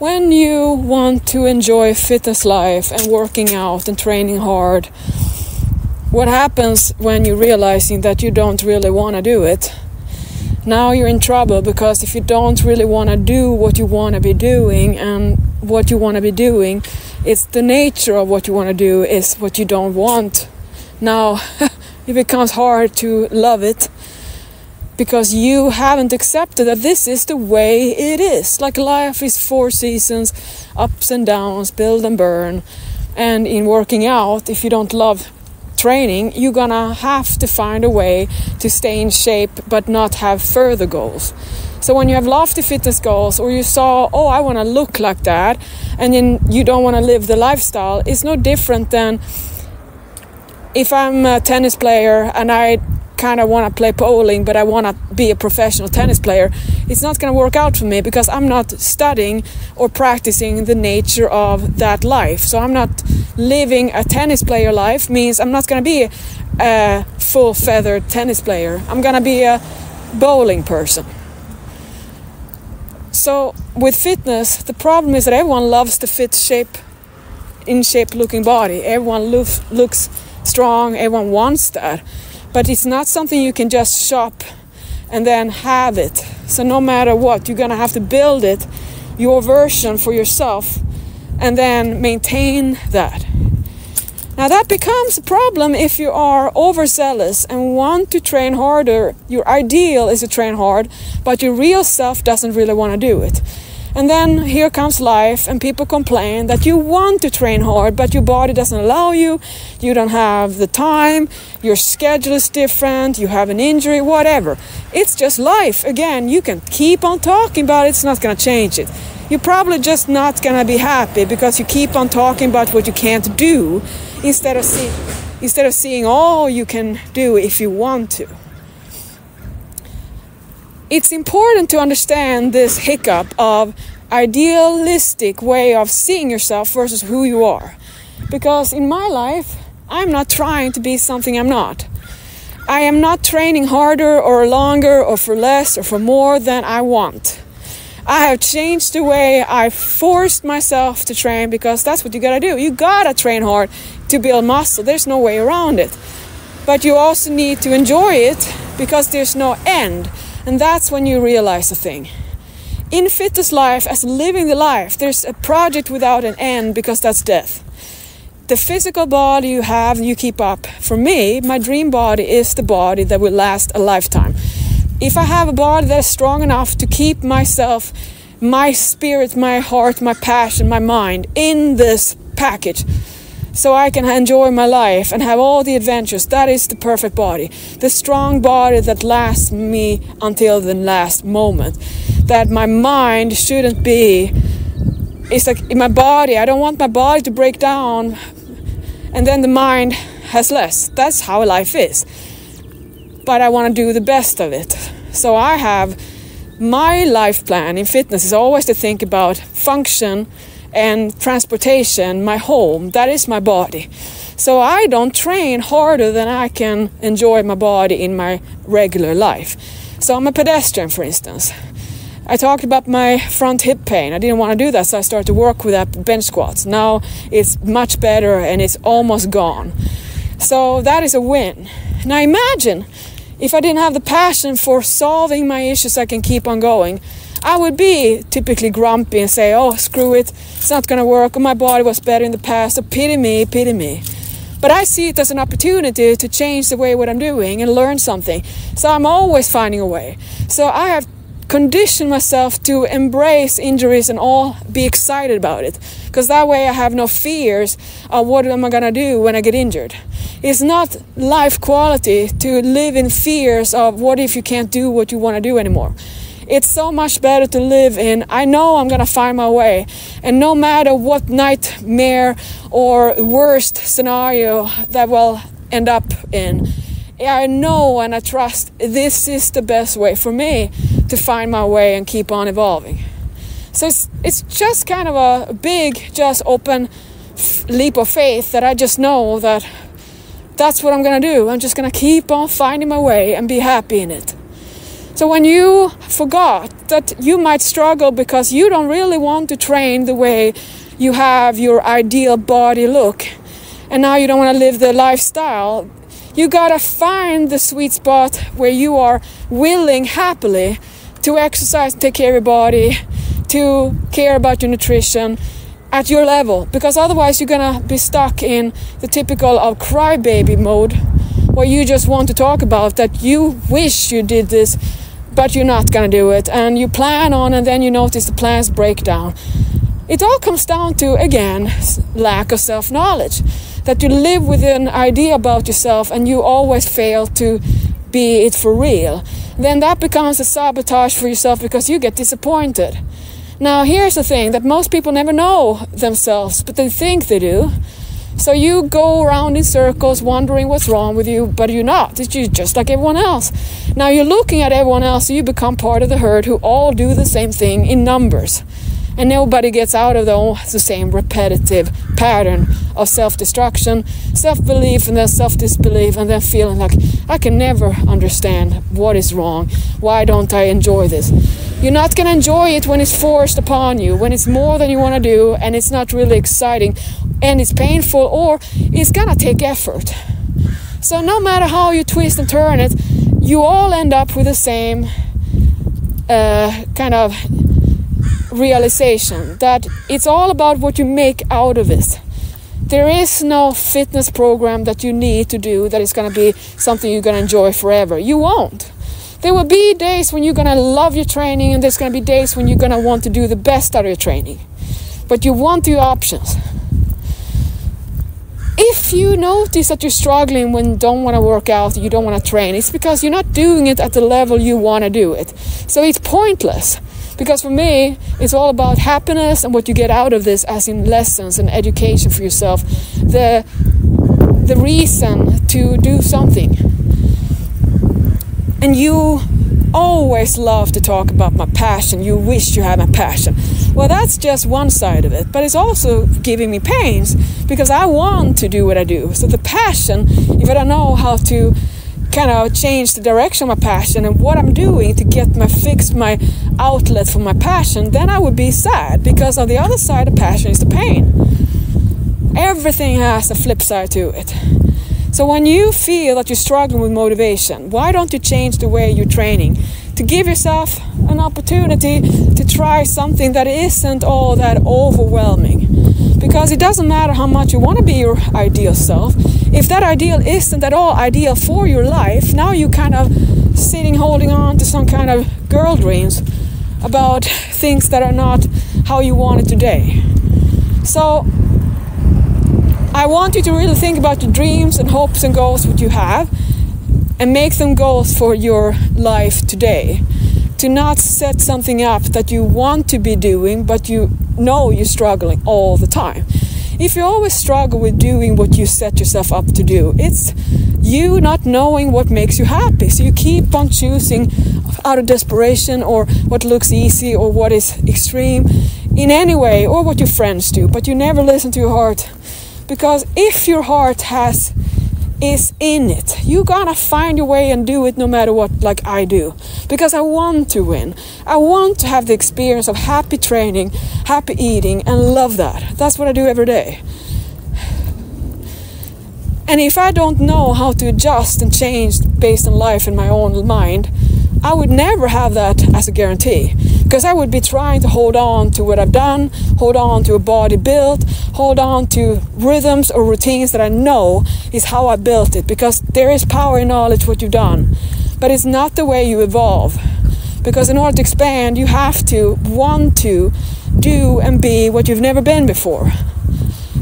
when you want to enjoy fitness life and working out and training hard, what happens when you're realizing that you don't really want to do it? Now you're in trouble, because if you don't really want to do what you want to be doing, and what you want to be doing, it's the nature of what you want to do is what you don't want. Now it becomes hard to love it, because you haven't accepted that this is the way it is. Like life is 4 seasons, ups and downs, build and burn. And in working out, if you don't love training, you're gonna have to find a way to stay in shape but not have further goals. So when you have lofty fitness goals, or you saw, oh, I want to look like that, and then you don't want to live the lifestyle, it's no different than if I'm a tennis player and I kind of want to play bowling, but I want to be a professional tennis player. It's not going to work out for me, because I'm not studying or practicing the nature of that life. So I'm not living a tennis player life, means I'm not going to be a full feathered tennis player. I'm going to be a bowling person. So with fitness, the problem is that everyone loves the in shape looking body. Everyone looks strong, everyone wants that. But it's not something you can just shop and then have it. So no matter what, you're going to have to build it, your version for yourself, and then maintain that. Now that becomes a problem if you are overzealous and want to train harder. Your ideal is to train hard, but your real self doesn't really want to do it. And then here comes life, and people complain that you want to train hard, but your body doesn't allow you, you don't have the time, your schedule is different, you have an injury, whatever. It's just life. Again, you can keep on talking about it, it's not going to change it. You're probably just not going to be happy because you keep on talking about what you can't do, instead of seeing all you can do if you want to. It's important to understand this hiccup of idealistic way of seeing yourself versus who you are. Because in my life, I'm not trying to be something I'm not. I am not training harder or longer or for less or for more than I want. I have changed the way I forced myself to train, because that's what you gotta do. You gotta train hard to build muscle. There's no way around it. But you also need to enjoy it, because there's no end. And that's when you realize a thing. In fitness life, as living the life, there's a project without an end, because that's death. The physical body you have, you keep up. For me, my dream body is the body that will last a lifetime. If I have a body that is strong enough to keep myself, my spirit, my heart, my passion, my mind in this package, so I can enjoy my life and have all the adventures, that is the perfect body. The strong body that lasts me until the last moment. That my mind shouldn't be, it's like in my body, I don't want my body to break down and then the mind has less. That's how life is. But I want to do the best of it. So I have my life plan in fitness is always to think about function and transportation, my home, that is my body. So I don't train harder than I can enjoy my body in my regular life. So I'm a pedestrian, for instance. I talked about my front hip pain. I didn't want to do that, so I started to work with that bench squats. Now it's much better and it's almost gone. So that is a win. Now imagine if I didn't have the passion for solving my issues, I can keep on going. I would be typically grumpy and say, oh, screw it, it's not going to work, or my body was better in the past, so pity me, pity me. But I see it as an opportunity to change the way what I'm doing and learn something. So I'm always finding a way. So I have conditioned myself to embrace injuries and all be excited about it. Because that way I have no fears of what am I going to do when I get injured. It's not life quality to live in fears of what if you can't do what you want to do anymore. It's so much better to live in, I know I'm going to find my way. And no matter what nightmare or worst scenario that will end up in, I know and I trust this is the best way for me to find my way and keep on evolving. So it's just kind of a big, just open leap of faith that I just know that that's what I'm going to do. I'm just going to keep on finding my way and be happy in it. So So when you forgot that you might struggle because you don't really want to train the way you have your ideal body look, and now you don't want to live the lifestyle, you gotta find the sweet spot where you are willing happily to exercise, take care of your body, to care about your nutrition at your level, because otherwise you're gonna be stuck in the typical of crybaby mode, where you just want to talk about that you wish you did this, but you're not gonna do it, and you plan on, and then you notice the plans break down. It all comes down to, again, lack of self-knowledge, that you live with an idea about yourself and you always fail to be it for real. Then that becomes a sabotage for yourself because you get disappointed. Now here's the thing, that most people never know themselves, but they think they do. So you go around in circles wondering what's wrong with you, but you're not. You're just like everyone else. Now you're looking at everyone else, so you become part of the herd who all do the same thing in numbers. And nobody gets out of the same repetitive pattern of self-destruction, self-belief, and then self-disbelief, and then feeling like, I can never understand what is wrong. Why don't I enjoy this? You're not going to enjoy it when it's forced upon you, when it's more than you want to do, and it's not really exciting, and it's painful, or it's going to take effort. So no matter how you twist and turn it, you all end up with the same kind of realization, that it's all about what you make out of it. There is no fitness program that you need to do that is going to be something you're going to enjoy forever. You won't. There will be days when you're going to love your training, and there's going to be days when you're going to want to do the best out of your training. But you want the options. If you notice that you're struggling when you don't want to work out, you don't want to train, it's because you're not doing it at the level you want to do it. So it's pointless. Because for me, it's all about happiness and what you get out of this, as in lessons and education for yourself. The reason to do something. And you always love to talk about my passion. You wish you had my passion. Well, that's just one side of it. But it's also giving me pains, because I want to do what I do. So the passion, if I don't know how to kind of change the direction of my passion and what I'm doing to get my outlet for my passion, then I would be sad, because on the other side of passion is the pain. Everything has a flip side to it. So when you feel that you're struggling with motivation, why don't you change the way you're training to give yourself an opportunity to try something that isn't all that overwhelming? Because it doesn't matter how much you want to be your ideal self. If that ideal isn't at all ideal for your life, now you're kind of sitting holding on to some kind of girl dreams about things that are not how you want it today. So I want you to really think about your dreams and hopes and goals, what you have, and make them goals for your life today. To not set something up that you want to be doing, but you know you're struggling all the time. If you always struggle with doing what you set yourself up to do, it's you not knowing what makes you happy. So you keep on choosing out of desperation, or what looks easy, or what is extreme in any way, or what your friends do, but you never listen to your heart. Because if your heart is in it, you're gonna find your way and do it no matter what, like I do. Because I want to win. I want to have the experience of happy training, happy eating, and love that. That's what I do every day. And if I don't know how to adjust and change based on life in my own mind, I would never have that as a guarantee. Because I would be trying to hold on to what I've done, hold on to a body built, hold on to rhythms or routines that I know is how I built it. Because there is power in knowledge what you've done. But it's not the way you evolve. Because in order to expand, you have to want to do and be what you've never been before.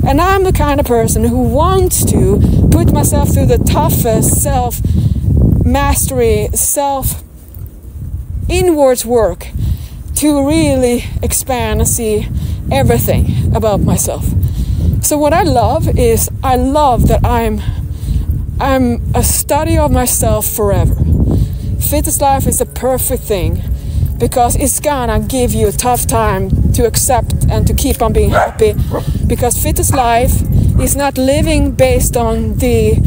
And I'm the kind of person who wants to put myself through the toughest self-mastery, self-inwards work to really expand and see everything about myself. So what I love is, I love that I'm a study of myself forever. Fitness life is a perfect thing, because it's gonna give you a tough time to accept and to keep on being happy. Because fitness life is not living based on the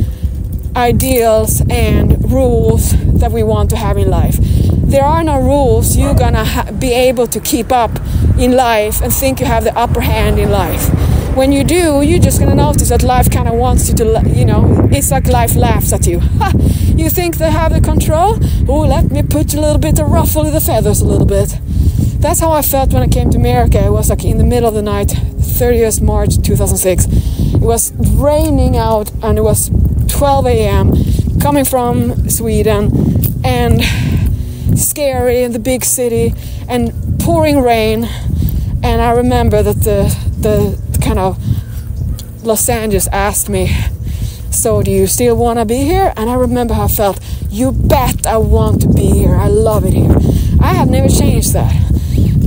ideals and rules that we want to have in life. there are no rules you're gonna be able to keep up in life and think you have the upper hand in life. When you do, you're just gonna notice that life kind of wants you to, you know, it's like life laughs at you. You think they have the control? Oh, let me put a little bit of ruffle the feathers a little bit. That's how I felt when I came to America. It was like in the middle of the night, 30th March 2006. It was raining out and it was 12 a.m. coming from Sweden, and scary in the big city and pouring rain. And I remember that the kind of Los Angeles asked me, so do you still want to be here? And I remember how I felt, you bet I want to be here. I love it here. I have never changed that.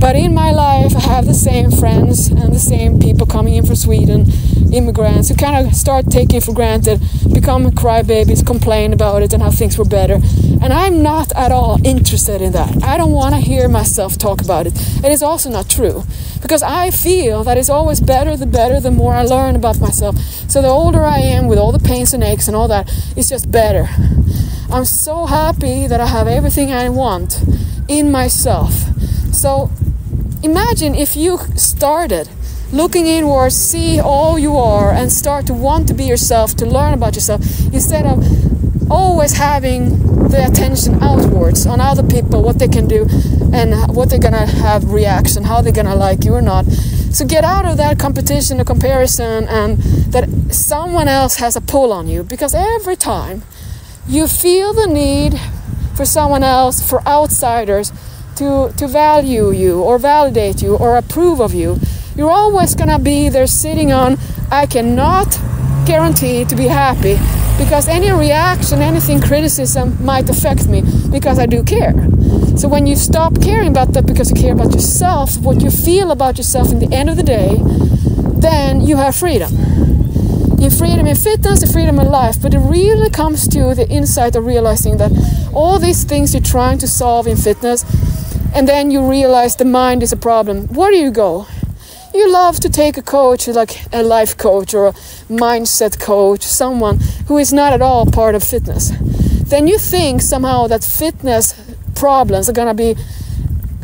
But in my life, I have the same friends and the same people coming in from Sweden, immigrants who kind of start taking for granted, become crybabies, complain about it and how things were better. And I'm not at all interested in that. I don't want to hear myself talk about it. It is also not true, because I feel that it's always better, the more I learn about myself. So the older I am, with all the pains and aches and all that, it's just better. I'm so happy that I have everything I want in myself. So imagine if you started looking inwards, see all you are, and start to want to be yourself, to learn about yourself, instead of always having the attention outwards on other people, what they can do and what they're gonna have reaction, how they're gonna like you or not. So get out of that competition or comparison, and that someone else has a pull on you, because every time you feel the need for someone else, for outsiders to value you or validate you or approve of you, you're always gonna be there sitting on, I cannot guarantee to be happy, because any reaction, anything, criticism might affect me, because I do care. So when you stop caring about that because you care about yourself, what you feel about yourself in the end of the day, then you have freedom. In freedom in fitness, in freedom in life. But it really comes to the insight of realizing that all these things you're trying to solve in fitness, and then you realize the mind is a problem. Where do you go? You love to take a coach, like a life coach or a mindset coach, someone who is not at all part of fitness. Then you think somehow that fitness problems are going to be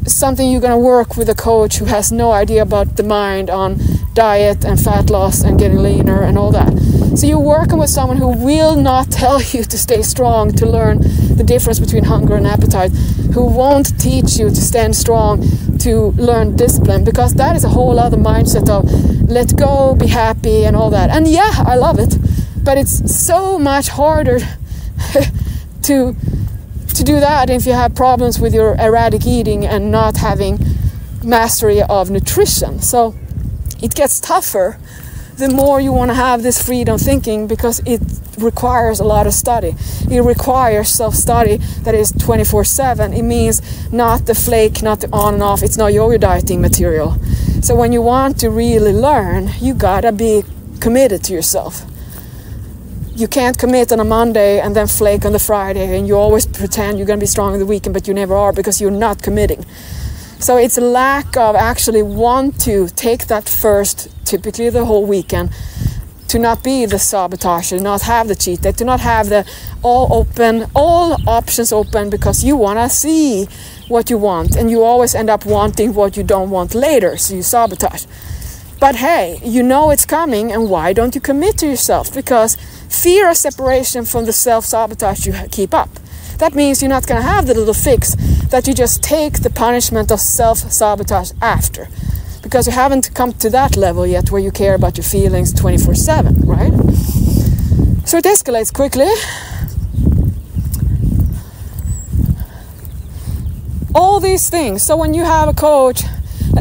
something you're going to work with a coach who has no idea about the mind on diet and fat loss and getting leaner and all that. So you're working with someone who will not tell you to stay strong, to learn the difference between hunger and appetite, who won't teach you to stand strong, to learn discipline, because that is a whole other mindset of let go, be happy and all that. And yeah, I love it, but it's so much harder to do that if you have problems with your erratic eating and not having mastery of nutrition. So it gets tougher the more you want to have this freedom thinking, because it requires a lot of study. It requires self-study that is 24/7. It means not the flake, not the on and off. It's not your dieting material. So when you want to really learn, you gotta be committed to yourself. You can't commit on a Monday and then flake on the Friday, and you always pretend you're gonna be strong on the weekend, but you never are, because you're not committing. So it's a lack of actually want to take that first, typically the whole weekend, to not be the sabotage, to not have the cheat day, to not have the all options open, because you want to see what you want, and you always end up wanting what you don't want later, so you sabotage. But hey, you know it's coming, and why don't you commit to yourself? Because fear of separation from the self-sabotage you keep up. That means you're not going to have the little fix that you just take the punishment of self-sabotage after, because you haven't come to that level yet where you care about your feelings 24/7, right? So it escalates quickly. All these things. So when you have a coach,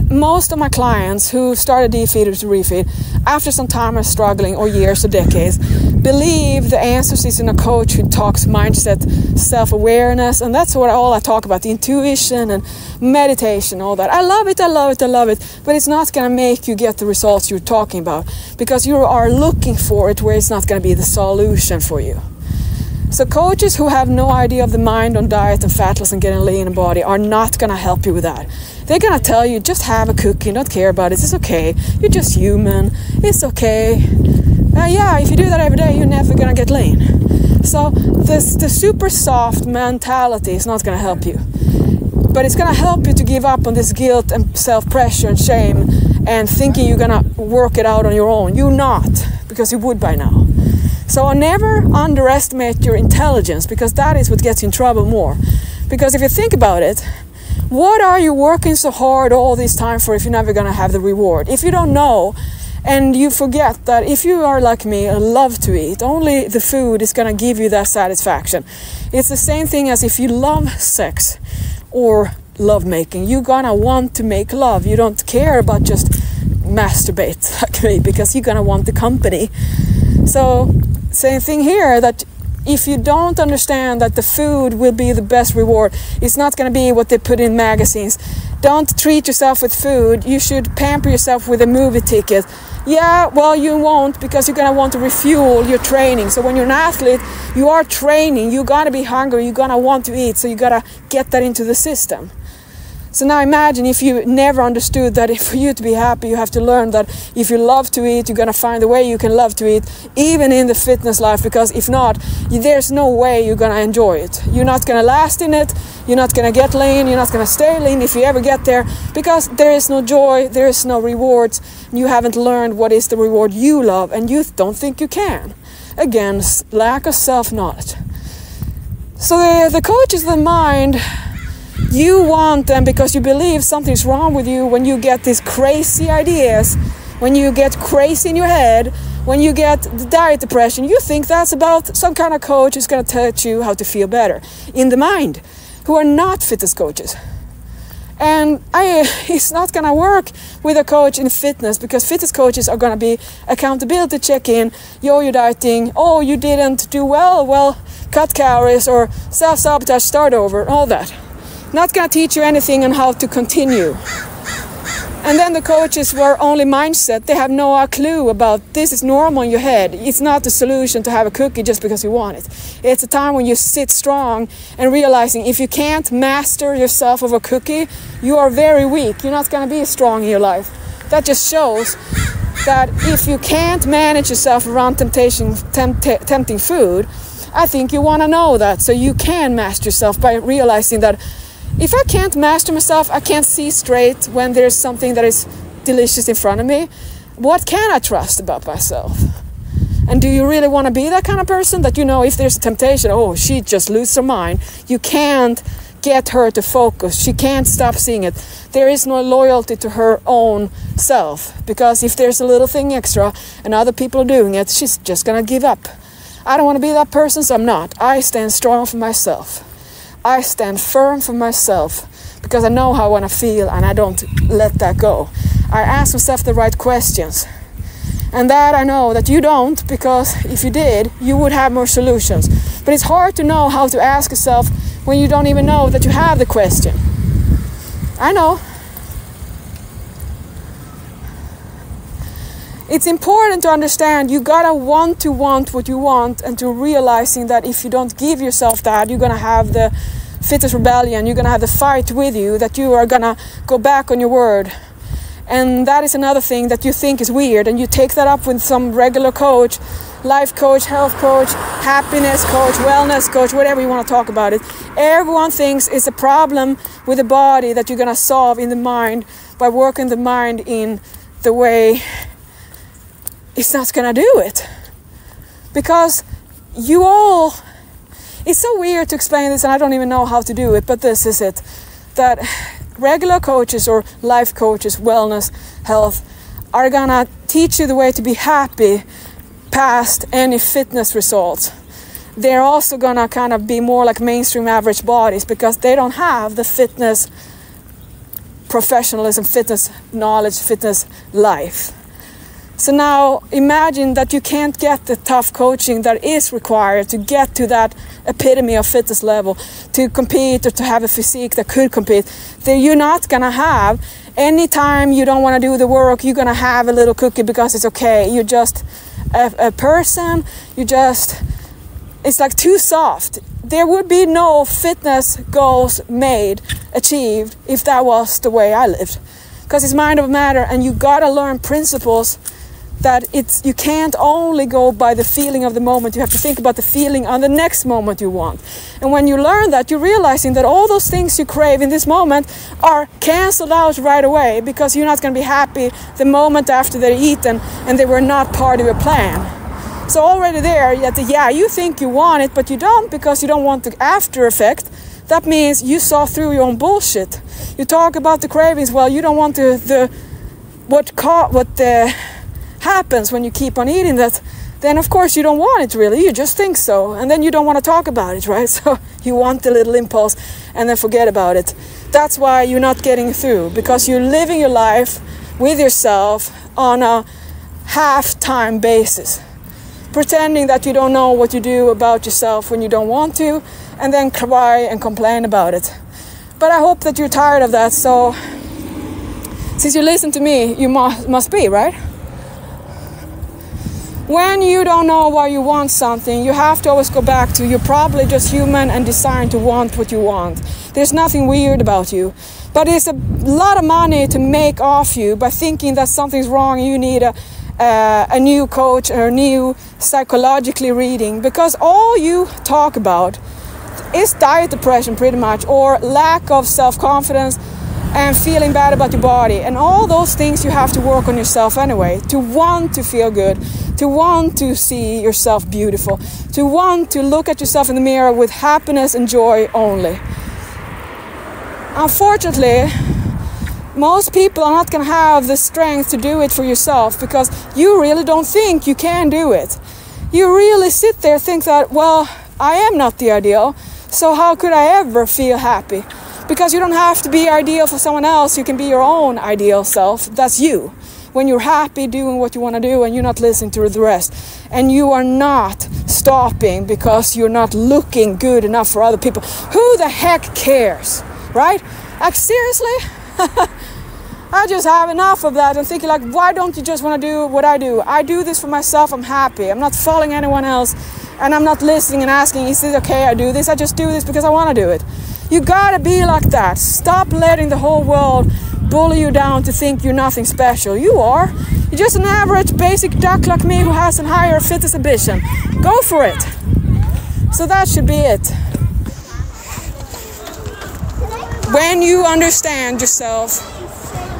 most of my clients who started Defeater to Refeed, after some time of struggling, or years or decades, believe the answers is in a coach who talks mindset, self-awareness, and that's what all I talk about, the intuition and meditation, all that. I love it, but it's not going to make you get the results you're talking about, because you are looking for it where it's not going to be the solution for you. So coaches who have no idea of the mind on diet and fat loss and getting lean in body are not going to help you with that. They're going to tell you, just have a cookie, don't care about it, it's okay, you're just human, it's okay. Yeah, if you do that every day, you're never going to get lean. So the super soft mentality is not going to help you. But it's going to help you to give up on this guilt and self-pressure and shame and thinking you're going to work it out on your own. You're not, because you would by now. So never underestimate your intelligence, because that is what gets you in trouble more. Because if you think about it, what are you working so hard all this time for if you're never going to have the reward? If you don't know, and you forget that if you are like me and love to eat, only the food is going to give you that satisfaction. It's the same thing as if you love sex or love making. You're going to want to make love. You don't care about just masturbate like me, because you're going to want the company. So same thing here, that if you don't understand that the food will be the best reward, it's not going to be what they put in magazines. Don't treat yourself with food. You should pamper yourself with a movie ticket. Yeah, well, you won't, because you're going to want to refuel your training. So when you're an athlete, you are training. You're going to be hungry. You're going to want to eat. So you got to get that into the system. So now imagine if you never understood that for you to be happy, you have to learn that if you love to eat, you're going to find a way you can love to eat, even in the fitness life, because if not, there's no way you're going to enjoy it. You're not going to last in it. You're not going to get lean. You're not going to stay lean if you ever get there, because there is no joy, there is no rewards. You haven't learned what is the reward you love, and you don't think you can. Again, lack of self-knowledge. So the coaches of the mind, you want them because you believe something's wrong with you when you get these crazy ideas, when you get crazy in your head, when you get the diet depression. You think that's about some kind of coach who's going to teach you how to feel better in the mind, who are not fitness coaches. And it's not going to work with a coach in fitness, because fitness coaches are going to be accountability check-in, you're dieting, oh, you didn't do well, cut calories, or self-sabotage, start over, all that. Not going to teach you anything on how to continue. And then the coaches were only mindset. They have no clue about this is normal in your head. It's not the solution to have a cookie just because you want it. It's a time when you sit strong and realizing if you can't master yourself of a cookie, you are very weak. You're not going to be strong in your life. That just shows that if you can't manage yourself around tempting food, I think you want to know that, so you can master yourself by realizing that if I can't master myself, I can't see straight when there's something that is delicious in front of me, what can I trust about myself? And do you really want to be that kind of person that, you know, if there's a temptation, oh, she just loses her mind, you can't get her to focus, she can't stop seeing it. There is no loyalty to her own self, because if there's a little thing extra and other people are doing it, she's just going to give up. I don't want to be that person, so I'm not. I stand strong for myself. I stand firm for myself, because I know how I want to feel and I don't let that go. I ask myself the right questions. And that I know that you don't, because if you did, you would have more solutions. But it's hard to know how to ask yourself when you don't even know that you have the question. I know. It's important to understand you gotta want what you want, and to realizing that if you don't give yourself that, you're gonna have the fitness rebellion, you're gonna have the fight with you, that you are gonna go back on your word. And that is another thing that you think is weird, and you take that up with some regular coach, life coach, health coach, happiness coach, wellness coach, whatever you want to talk about it. Everyone thinks it's a problem with the body that you're gonna solve in the mind by working the mind in the way it's not gonna do it, because it's so weird to explain this, and I don't even know how to do it, but this is it, that regular coaches or life coaches, wellness, health, are gonna teach you the way to be happy past any fitness results. They're also gonna kind of be more like mainstream average bodies, because they don't have the fitness professionalism, fitness knowledge, fitness life. So now imagine that you can't get the tough coaching that is required to get to that epitome of fitness level, to compete or to have a physique that could compete. That you're not going to have. Anytime you don't want to do the work, you're going to have a little cookie because it's okay. You're just a person. It's like too soft. There would be no fitness goals achieved if that was the way I lived. Because it's mind over matter, and you got to learn principles that you can't only go by the feeling of the moment. You have to think about the feeling on the next moment you want. And when you learn that, you're realizing that all those things you crave in this moment are cancelled out right away, because you're not going to be happy the moment after they're eaten and they were not part of your plan. So already there, yeah, you think you want it, but you don't, because you don't want the after effect. That means you saw through your own bullshit. You talk about the cravings, well, you don't want what happens when you keep on eating that. Then of course you don't want it really, you just think so, and then you don't want to talk about it, right? So you want the little impulse and then forget about it. That's why you're not getting through, because you're living your life with yourself on a half-time basis, pretending that you don't know what you do about yourself when you don't want to, and then cry and complain about it. But I hope that you're tired of that, so since you listen to me, you must be, right? When you don't know why you want something, you have to always go back to you're probably just human and designed to want what you want. There's nothing weird about you. But it's a lot of money to make off you by thinking that something's wrong and you need a new coach or a new psychologically reading, because all you talk about is diet depression pretty much, or lack of self-confidence and feeling bad about your body. And all those things you have to work on yourself anyway, to want to feel good, to want to see yourself beautiful, to want to look at yourself in the mirror with happiness and joy only. Unfortunately, most people are not going to have the strength to do it for yourself, because you really don't think you can do it. You really sit there and think that, well, I am not the ideal, so how could I ever feel happy? Because you don't have to be ideal for someone else, you can be your own ideal self. That's you. When you're happy doing what you want to do and you're not listening to the rest. And you are not stopping because you're not looking good enough for other people. Who the heck cares, right? Like seriously? I just have enough of that and thinking like, why don't you just want to do what I do? I do this for myself, I'm happy. I'm not following anyone else, and I'm not listening and asking, is it okay I do this? I just do this because I want to do it. You gotta be like that. Stop letting the whole world bully you down to think you're nothing special. You are. You're just an average basic duck like me who has a higher fitness ambition. Go for it. So that should be it. When you understand yourself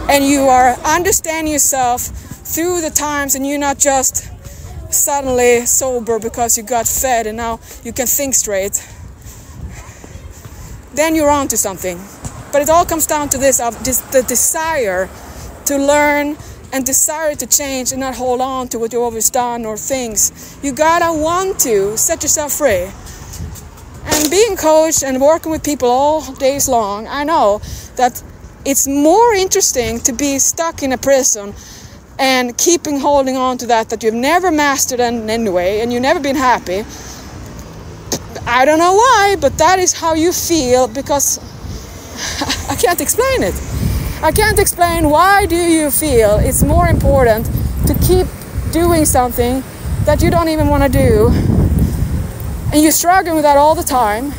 and you are understanding yourself through the times, and you're not just suddenly sober because you got fed and now you can think straight, then you're on to something. But it all comes down to this, of just the desire to learn and desire to change and not hold on to what you've always done or things. You gotta want to set yourself free. And being coached and working with people all days long, I know that it's more interesting to be stuck in a prison and keeping holding on to that you've never mastered in any way, and you've never been happy. I don't know why, but that is how you feel, because I can't explain it. I can't explain why do you feel it's more important to keep doing something that you don't even want to do, and you're struggling with that all the time,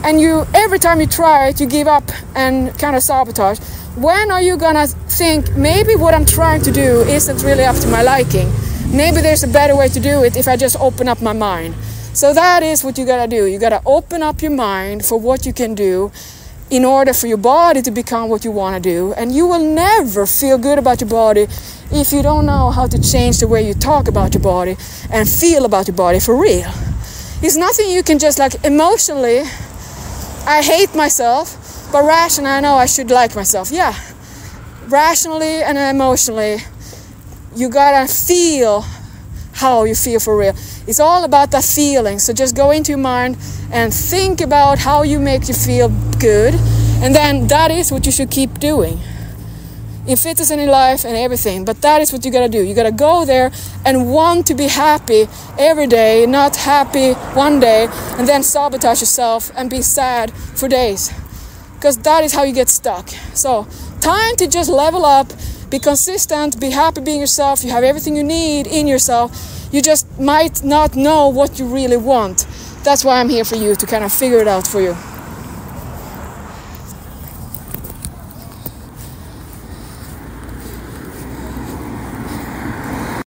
and every time you try it, you give up and kind of sabotage. When are you gonna think, maybe what I'm trying to do isn't really up to my liking? Maybe there's a better way to do it if I just open up my mind. So that is what you gotta do. You gotta open up your mind for what you can do in order for your body to become what you want to do. And you will never feel good about your body if you don't know how to change the way you talk about your body and feel about your body for real. It's nothing you can just like emotionally, I hate myself, but rationally I know I should like myself. Yeah, rationally and emotionally, you gotta feel how you feel for real. It's all about that feeling. So just go into your mind and think about how you make you feel good, and then that is what you should keep doing in fitness and in life and everything. But that is what you gotta do. You gotta go there and want to be happy every day, not happy one day and then sabotage yourself and be sad for days, because that is how you get stuck. So time to just level up, be consistent, be happy being yourself. You have everything you need in yourself. You just might not know what you really want. That's why I'm here for you, to kind of figure it out for you.